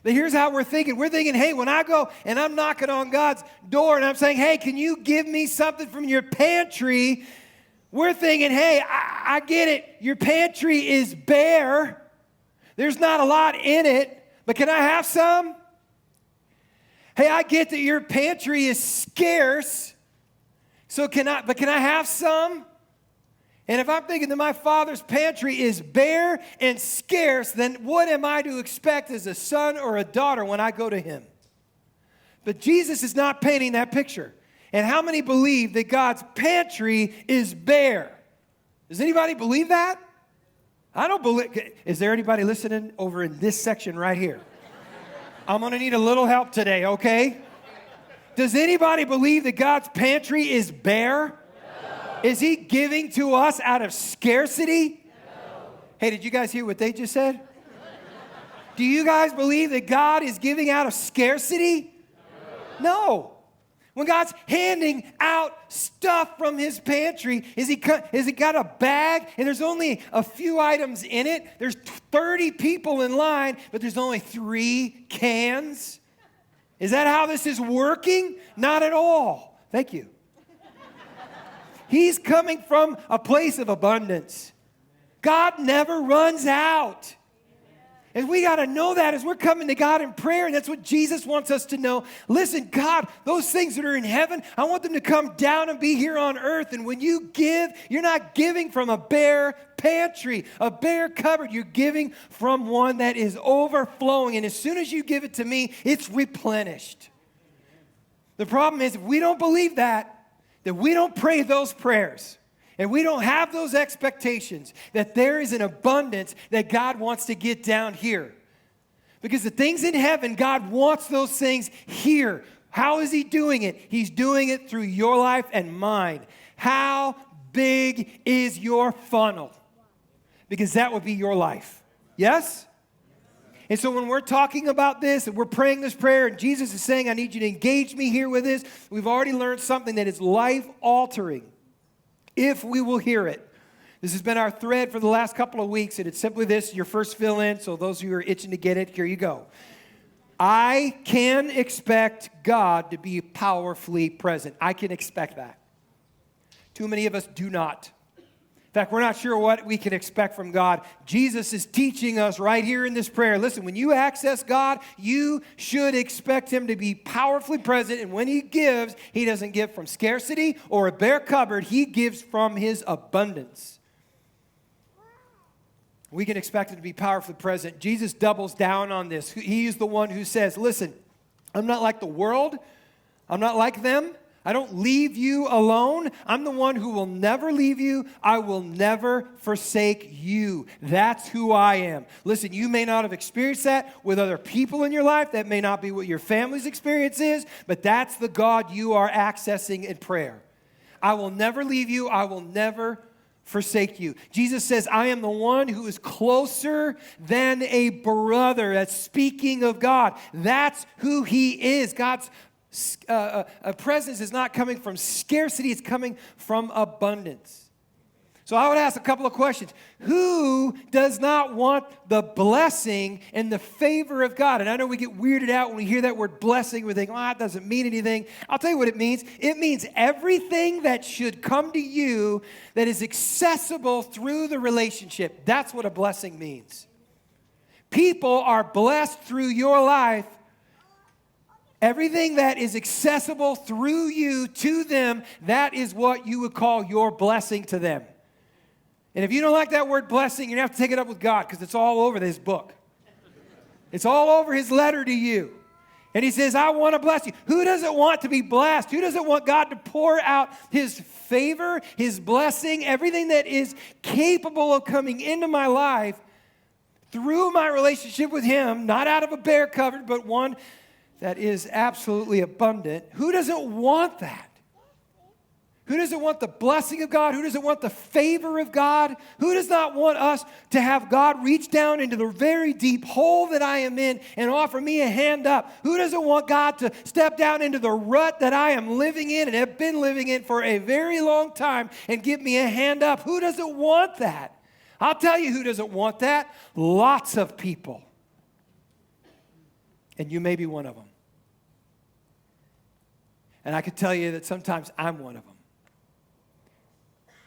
But here's how we're thinking. We're thinking, hey, when I go and I'm knocking on God's door and I'm saying, hey, can you give me something from your pantry? We're thinking, hey, I get it. Your pantry is bare. There's not a lot in it, but can I have some? Hey, I get that your pantry is scarce, but can I have some? And if I'm thinking that my Father's pantry is bare and scarce, then what am I to expect as a son or a daughter when I go to him? But Jesus is not painting that picture. And how many believe that God's pantry is bare? Does anybody believe that? I don't believe. Is there anybody listening over in this section right here? I'm going to need a little help today, okay? Does anybody believe that God's pantry is bare? Is he giving to us out of scarcity? No. Hey, did you guys hear what they just said? Do you guys believe that God is giving out of scarcity? No. When God's handing out stuff from his pantry, is he got a bag and there's only a few items in it? There's 30 people in line, but there's only 3 cans? Is that how this is working? Not at all. Thank you. He's coming from a place of abundance. God never runs out. And we got to know that as we're coming to God in prayer, and that's what Jesus wants us to know. Listen, God, those things that are in heaven, I want them to come down and be here on earth. And when you give, you're not giving from a bare pantry, a bare cupboard. You're giving from one that is overflowing. And as soon as you give it to me, it's replenished. The problem is, if we don't believe that we don't pray those prayers, and we don't have those expectations that there is an abundance that God wants to get down here. Because the things in heaven, God wants those things here. How is he doing it? He's doing it through your life and mine. How big is your funnel? Because that would be your life. Yes? And so when we're talking about this and we're praying this prayer and Jesus is saying, I need you to engage me here with this, we've already learned something that is life-altering if we will hear it. This has been our thread for the last couple of weeks, and it's simply this, your first fill-in, so those who are itching to get it, here you go. I can expect God to be powerfully present. I can expect that. Too many of us do not. In fact, we're not sure what we can expect from God. Jesus is teaching us right here in this prayer. Listen, when you access God, you should expect him to be powerfully present. And when he gives, he doesn't give from scarcity or a bare cupboard. He gives from his abundance. We can expect him to be powerfully present. Jesus doubles down on this. He is the one who says, listen, I'm not like the world. I'm not like them. I don't leave you alone. I'm the one who will never leave you. I will never forsake you. That's who I am. Listen, you may not have experienced that with other people in your life. That may not be what your family's experience is, but that's the God you are accessing in prayer. I will never leave you. I will never forsake you. Jesus says, I am the one who is closer than a brother. That's speaking of God. That's who he is. God's a presence is not coming from scarcity, it's coming from abundance. So I would ask a couple of questions. Who does not want the blessing and the favor of God? And I know we get weirded out when we hear that word blessing. We think, it doesn't mean anything. I'll tell you what it means. It means everything that should come to you that is accessible through the relationship. That's what a blessing means. People are blessed through your life. Everything that is accessible through you to them, that is what you would call your blessing to them. And if you don't like that word blessing, you're going to have to take it up with God because it's all over this book. It's all over his letter to you. And he says, I want to bless you. Who doesn't want to be blessed? Who doesn't want God to pour out his favor, his blessing, everything that is capable of coming into my life through my relationship with him, not out of a bare cupboard, but one that is absolutely abundant. Who doesn't want that? Who doesn't want the blessing of God? Who doesn't want the favor of God? Who does not want us to have God reach down into the very deep hole that I am in and offer me a hand up? Who doesn't want God to step down into the rut that I am living in and have been living in for a very long time and give me a hand up? Who doesn't want that? I'll tell you who doesn't want that. Lots of people. And you may be one of them. And I can tell you that sometimes I'm one of them.